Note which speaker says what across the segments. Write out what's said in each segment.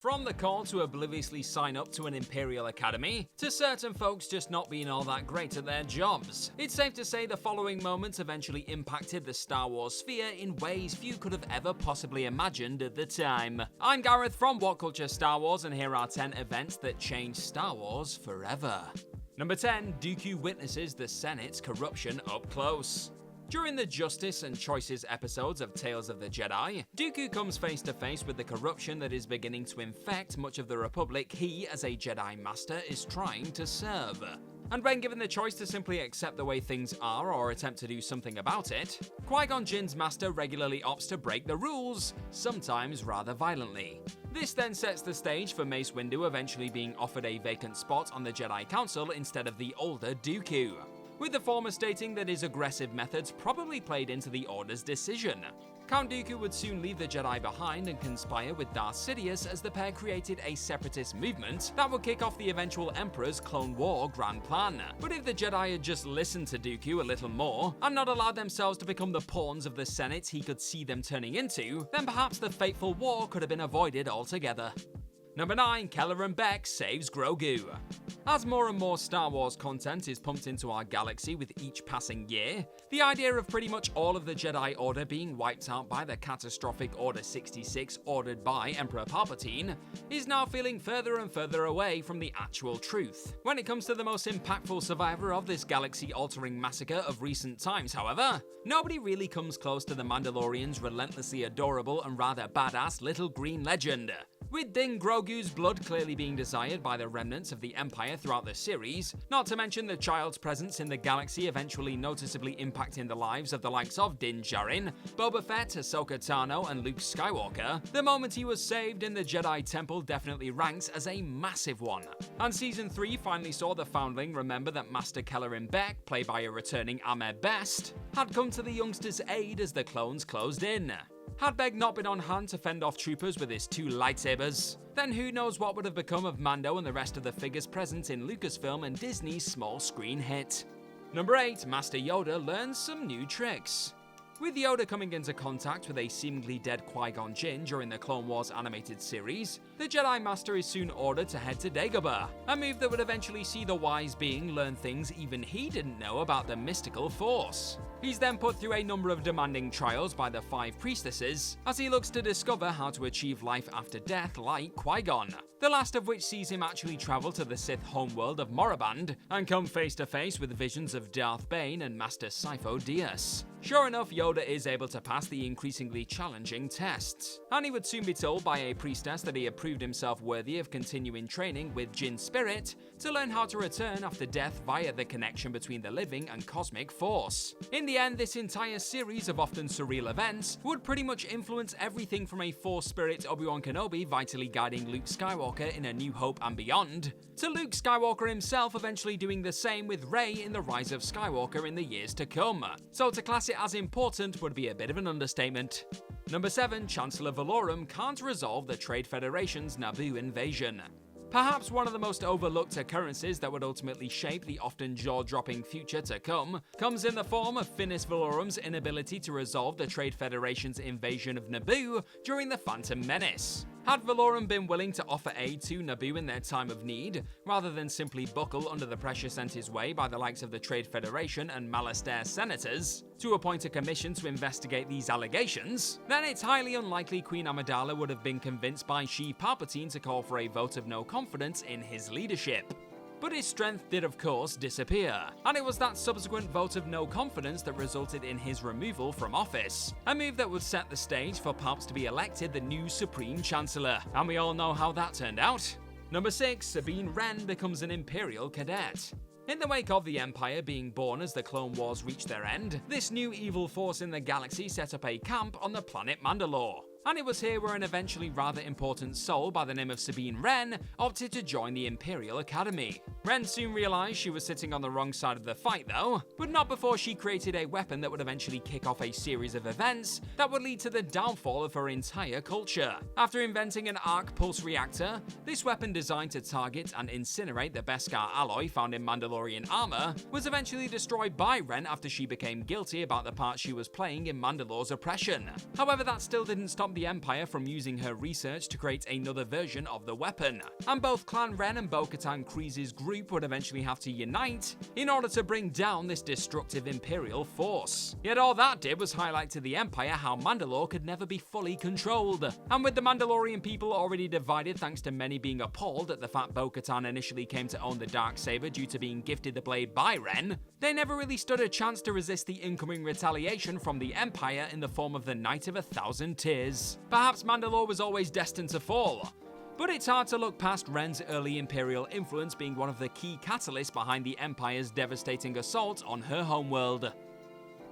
Speaker 1: From the call to obliviously sign up to an Imperial Academy, to certain folks just not being all that great at their jobs, it's safe to say the following moments eventually impacted the Star Wars sphere in ways few could have ever possibly imagined at the time. I'm Gareth from What Culture Star Wars, and here are 10 events that changed Star Wars forever. Number 10. DOOKU witnesses the Senate's corruption up close. During the Justice and Choices episodes of Tales of the Jedi, DOOKU comes face to face with the corruption that is beginning to infect much of the Republic he, as a Jedi Master, is trying to serve. And when given the choice to simply accept the way things are or attempt to do something about it, Qui-Gon Jinn's master regularly opts to break the rules, sometimes rather violently. This then sets the stage for Mace Windu eventually being offered a vacant spot on the Jedi Council instead of the older DOOKU, with the former stating that his aggressive methods probably played into the Order's decision. Count Dooku would soon leave the Jedi behind and conspire with Darth Sidious as the pair created a separatist movement that would kick off the eventual Emperor's Clone War grand plan. But if the Jedi had just listened to Dooku a little more, and not allowed themselves to become the pawns of the Senate he could see them turning into, then perhaps the fateful war could have been avoided altogether. Number 9. KELLERAN saves GROGU. As more and more Star Wars content is pumped into our galaxy with each passing year, the idea of pretty much all of the Jedi Order being wiped out by the catastrophic Order 66 ordered by Emperor Palpatine is now feeling further and further away from the actual truth. When it comes to the most impactful survivor of this galaxy-altering massacre of recent times, however, nobody really comes close to the Mandalorian's relentlessly adorable and rather badass little green legend. With Din Grogu's blood clearly being desired by the remnants of the Empire throughout the series, not to mention the child's presence in the galaxy eventually noticeably impacting the lives of the likes of Din Djarin, Boba Fett, Ahsoka Tano, and Luke Skywalker, the moment he was saved in the Jedi Temple definitely ranks as a massive one. And Season 3 finally saw the foundling remember that Master KELLERAN, played by a returning Ahmed Best, had come to the youngster's aid as the clones closed in. Had Beg not been on hand to fend off troopers with his 2 lightsabers, then who knows what would have become of Mando and the rest of the figures present in Lucasfilm and Disney's small screen hit. Number 8. Master Yoda learns some new tricks. With Yoda coming into contact with a seemingly dead Qui-Gon Jinn during the Clone Wars animated series, the Jedi Master is soon ordered to head to Dagobah, a move that would eventually see the wise being learn things even he didn't know about the mystical Force. He's then put through a number of demanding trials by the 5 priestesses as he looks to discover how to achieve life after death like Qui-Gon, the last of which sees him actually travel to the Sith homeworld of Moraband and come face to face with visions of Darth Bane and Master SIFO-DYAS. Sure enough, Yoda is able to pass the increasingly challenging tests, and he would soon be told by a priestess that he had proved himself worthy of continuing training with Jinn Spirit to learn how to return after death via the connection between the living and cosmic Force. In the end, this entire series of often surreal events would pretty much influence everything from a Force spirit Obi-Wan Kenobi vitally guiding Luke Skywalker in A New Hope and beyond, to Luke Skywalker himself eventually doing the same with Rey in The Rise of Skywalker in the years to come. So to class it as important would be a bit of an understatement. Number 7. Chancellor VALORUM can't resolve the Trade Federation's NABOO invasion. Perhaps one of the most overlooked occurrences that would ultimately shape the often jaw-dropping future to come comes in the form of Finis Valorum's inability to resolve the Trade Federation's invasion of Naboo during the Phantom Menace. Had Valorum been willing to offer aid to Naboo in their time of need, rather than simply buckle under the pressure sent his way by the likes of the Trade Federation and Malastare senators to appoint a commission to investigate these allegations, then it's highly unlikely Queen Amidala would have been convinced by Sheev Palpatine to call for a vote of no confidence in his leadership. But his strength did of course disappear, and it was that subsequent vote of no confidence that resulted in his removal from office, a move that would set the stage for Palps to be elected the new Supreme Chancellor, and we all know how that turned out. Number 6. SABINE WREN becomes an Imperial Cadet. In the wake of the Empire being born as the Clone Wars reached their end, this new evil force in the galaxy set up a camp on the planet Mandalore. And it was here where an eventually rather important soul by the name of SABINE WREN opted to join the Imperial Academy. Wren soon realized she was sitting on the wrong side of the fight though, but not before she created a weapon that would eventually kick off a series of events that would lead to the downfall of her entire culture. After inventing an arc pulse reactor, this weapon designed to target and incinerate the Beskar alloy found in Mandalorian armor was eventually destroyed by Wren after she became guilty about the part she was playing in Mandalore's oppression. However, that still didn't stop the Empire from using her research to create another version of the weapon, and both Clan Wren and Bo-Katan Kryze's group would eventually have to unite in order to bring down this destructive Imperial force. Yet all that did was highlight to the Empire how Mandalore could never be fully controlled, and with the Mandalorian people already divided thanks to many being appalled at the fact Bo-Katan initially came to own the Darksaber due to being gifted the blade by Wren, they never really stood a chance to resist the incoming retaliation from the Empire in the form of the Night of 1,000 Tears. Perhaps Mandalore was always destined to fall, but it's hard to look past Wren's early Imperial influence being one of the key catalysts behind the Empire's devastating assault on her homeworld.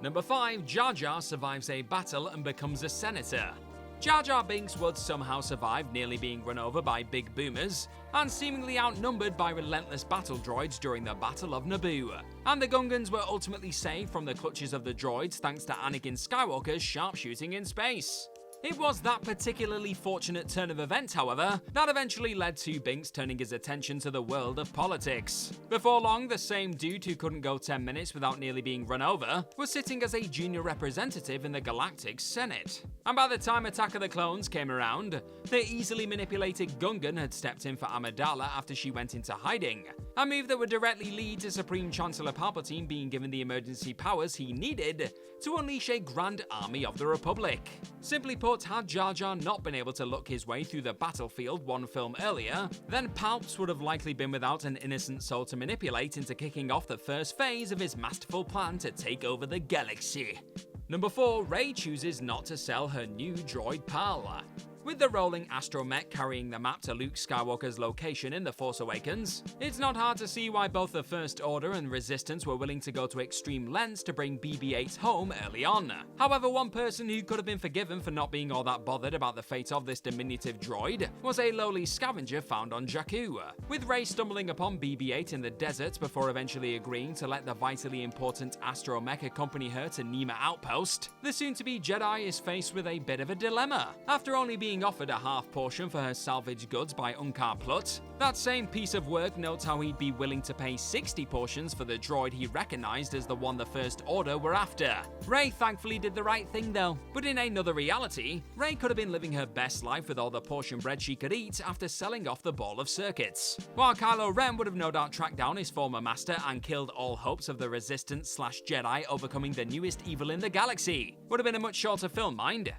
Speaker 1: Number 5. Jar Jar survives a battle and becomes a senator. Jar Jar Binks would somehow survive nearly being run over by big boomers and seemingly outnumbered by relentless battle droids during the Battle of Naboo. And the Gungans were ultimately saved from the clutches of the droids thanks to Anakin Skywalker's sharpshooting in space. It was that particularly fortunate turn of events, however, that eventually led to Binks turning his attention to the world of politics. Before long, the same dude who couldn't go 10 minutes without nearly being run over was sitting as a junior representative in the Galactic Senate. And by the time Attack of the Clones came around, the easily manipulated Gungan had stepped in for Amidala after she went into hiding, a move that would directly lead to Supreme Chancellor Palpatine being given the emergency powers he needed to unleash a grand army of the Republic. Simply put, had Jar Jar not been able to look his way through the battlefield one film earlier, then Palps would have likely been without an innocent soul to manipulate into kicking off the first phase of his masterful plan to take over the galaxy. Number 4. Rey chooses not to sell her new droid pal. With the rolling astromech carrying the map to Luke Skywalker's location in The Force Awakens, it's not hard to see why both the First Order and Resistance were willing to go to extreme lengths to bring BB-8 home early on. However, one person who could have been forgiven for not being all that bothered about the fate of this diminutive droid was a lowly scavenger found on Jakku. With Rey stumbling upon BB-8 in the desert before eventually agreeing to let the vitally important astromech accompany her to Nema Outpost, the soon-to-be Jedi is faced with a bit of a dilemma. After only being offered a half portion for her salvage goods by Unkar Plutt, that same piece of work notes how he'd be willing to pay 60 portions for the droid he recognized as the one the First Order were after. Rey thankfully did the right thing though, but in another reality, Rey could have been living her best life with all the portion bread she could eat after selling off the ball of circuits, while Kylo Ren would have no doubt tracked down his former master and killed all hopes of the Resistance/Jedi overcoming the newest evil in the galaxy. Would have been a much shorter film, mind.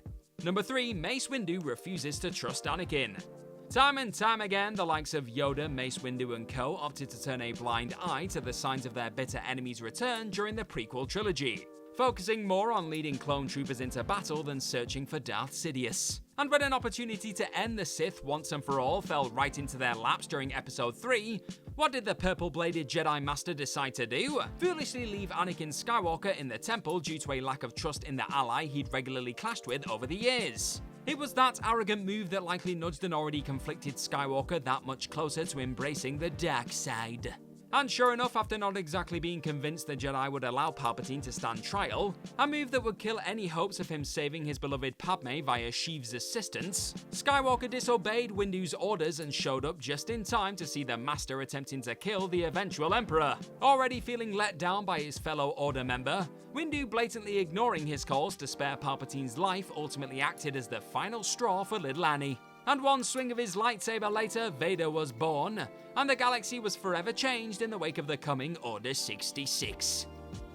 Speaker 1: Number 3. Mace Windu refuses to trust Anakin. Time and time again, the likes of Yoda, Mace Windu and co. opted to turn a blind eye to the signs of their bitter enemy's return during the prequel trilogy, focusing more on leading clone troopers into battle than searching for Darth Sidious. And when an opportunity to end the Sith once and for all fell right into their laps during Episode 3, what did the purple-bladed Jedi Master decide to do? Foolishly leave Anakin Skywalker in the temple due to a lack of trust in the ally he'd regularly clashed with over the years. It was that arrogant move that likely nudged an already conflicted Skywalker that much closer to embracing the dark side. And sure enough, after not exactly being convinced the Jedi would allow Palpatine to stand trial, a move that would kill any hopes of him saving his beloved Padme via Sheev's assistance, Skywalker disobeyed Windu's orders and showed up just in time to see the Master attempting to kill the eventual Emperor. Already feeling let down by his fellow Order member, Windu blatantly ignoring his calls to spare Palpatine's life ultimately acted as the final straw for little Annie. And one swing of his lightsaber later, Vader was born, and the galaxy was forever changed in the wake of the coming Order 66.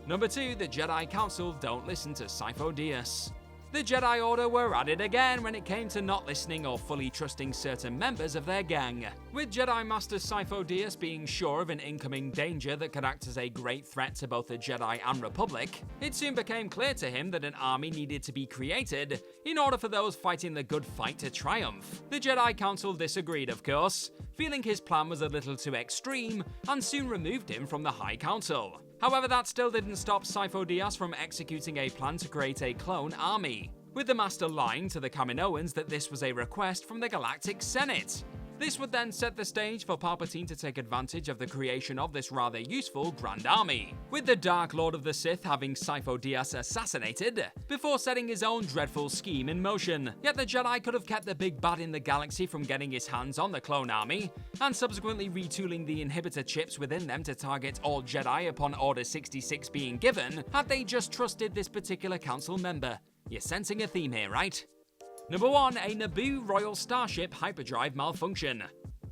Speaker 1: Number 2. The Jedi Council don't listen to SIFO-DYAS. The Jedi Order were at it again when it came to not listening or fully trusting certain members of their gang. With Jedi Master SIFO-DYAS being sure of an incoming danger that could act as a great threat to both the Jedi and Republic, it soon became clear to him that an army needed to be created in order for those fighting the good fight to triumph. The Jedi Council disagreed, of course, feeling his plan was a little too extreme, and soon removed him from the High Council. However, that still didn't stop SIFO-DYAS from executing a plan to create a clone army, with the Master lying to the Kaminoans that this was a request from the Galactic Senate. This would then set the stage for Palpatine to take advantage of the creation of this rather useful Grand Army, with the Dark Lord of the Sith having SIFO-DYAS assassinated before setting his own dreadful scheme in motion. Yet the Jedi could have kept the big bad in the galaxy from getting his hands on the clone army, and subsequently retooling the inhibitor chips within them to target all Jedi upon Order 66 being given, had they just trusted this particular council member. You're sensing a theme here, right? Number 1. A Naboo Royal Starship Hyperdrive malfunction.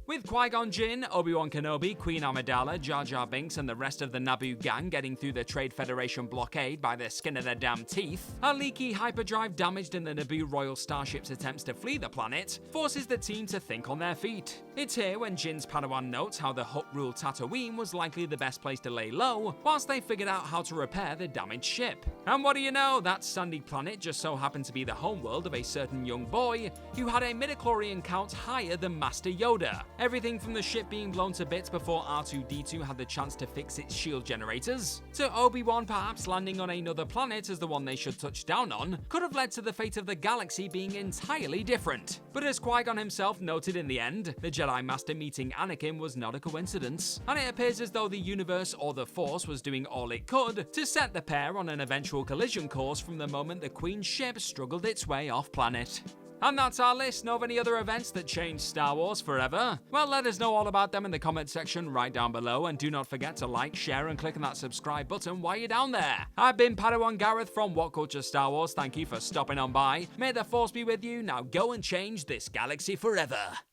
Speaker 1: With Qui-Gon Jinn, Obi-Wan Kenobi, Queen Amidala, Jar Jar Binks and the rest of the Naboo gang getting through the Trade Federation blockade by the skin of their damn teeth, a leaky hyperdrive damaged in the Naboo Royal Starship's attempts to flee the planet forces the team to think on their feet. It's here when Jinn's Padawan notes how the Hutt-ruled Tatooine was likely the best place to lay low, whilst they figured out how to repair the damaged ship. And what do you know, that sandy planet just so happened to be the homeworld of a certain young boy who had a midichlorian count higher than Master Yoda. Everything from the ship being blown to bits before R2-D2 had the chance to fix its shield generators, to Obi-Wan perhaps landing on another planet as the one they should touch down on, could have led to the fate of the galaxy being entirely different. But as Qui-Gon himself noted in the end, the Jedi Master meeting Anakin was not a coincidence, and it appears as though the universe or the Force was doing all it could to set the pair on an eventual collision course from the moment the Queen's ship struggled its way off planet. And that's our list. Know of any other events that changed Star Wars forever? Well, let us know all about them in the comment section right down below, and do not forget to like, share and click on that subscribe button while you're down there. I've been Padawan Gareth from What Culture Star Wars. Thank you for stopping on by. May the Force be with you. Now go and change this galaxy forever.